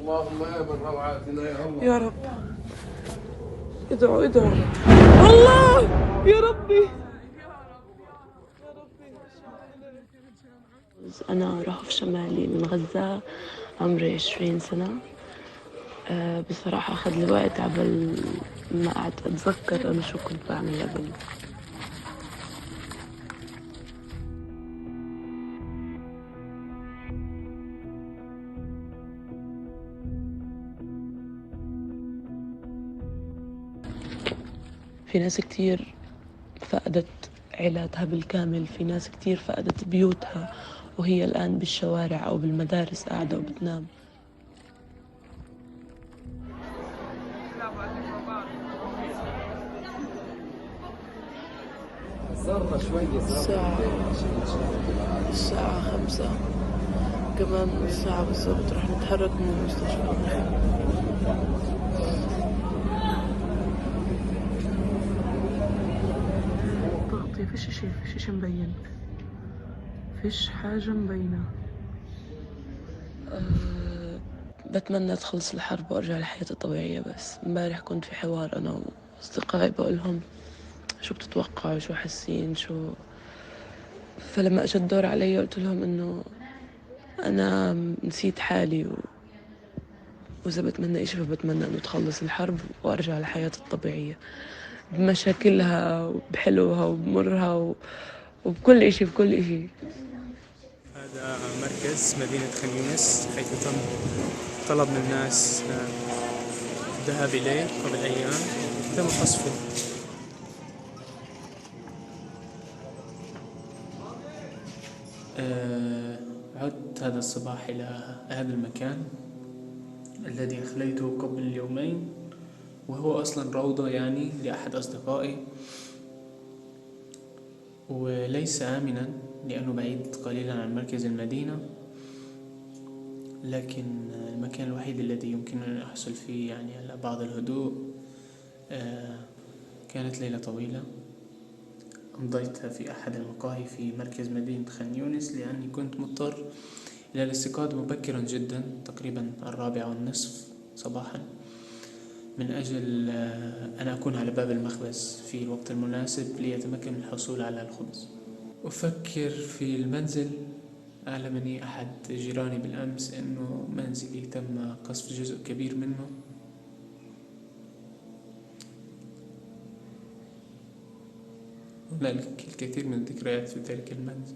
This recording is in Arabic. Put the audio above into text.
اللهم يا من روعاتنا يا الله. يا رب. ادعوا ادعوا. الله. يا ربي. أنا رهف شمالي من غزة، عمري 20 سنة. بصراحة أخذ لي وقت عبال ما قعدت أتذكر أنا شو كنت بعمل قبل. في ناس كتير فقدت عيلاتها بالكامل، في ناس كتير فقدت بيوتها وهي الآن بالشوارع أو بالمدارس قاعدة وبتنام. صرنا شوية الساعة 5، كمان نص ساعة بالضبط رح نتحرك من المستشفى. تغطية، فيش شي مبين، فيش حاجة مبينة. بتمنى تخلص الحرب وارجع لحياتي الطبيعية. بس امبارح كنت في حوار انا واصدقائي بقولهم شو بتتوقعوا، شو حاسين، شو. فلما اجى الدور علي قلت لهم انه انا نسيت حالي واذا بتمنى اشي فبتمنى انه تخلص الحرب وارجع لحياتي الطبيعية بمشاكلها وبحلوها وبمرها وبكل اشي بكل اشي. هذا مركز مدينة خان يونس، حيث تم طلب من الناس الذهاب إليه قبل أيام. تم قصفه. عدت هذا الصباح إلى هذا المكان الذي أخليته قبل يومين، وهو أصلا روضة يعني لأحد أصدقائي، وليس آمنا لأنه بعيد قليلا عن مركز المدينة، لكن المكان الوحيد الذي يمكنني أن أحصل فيه يعني على بعض الهدوء. كانت ليلة طويلة أمضيتها في أحد المقاهي في مركز مدينة خان يونس، لأني كنت مضطر إلى الاستيقاظ مبكرا جدا، تقريبا 4:30 صباحا، من أجل أن أكون على باب المخبز في الوقت المناسب ليتمكن من الحصول على الخبز. أفكر في المنزل. أعلمني أحد جيراني بالأمس أنه منزلي تم قصف جزء كبير منه. هنالك الكثير من الذكريات في ذلك المنزل.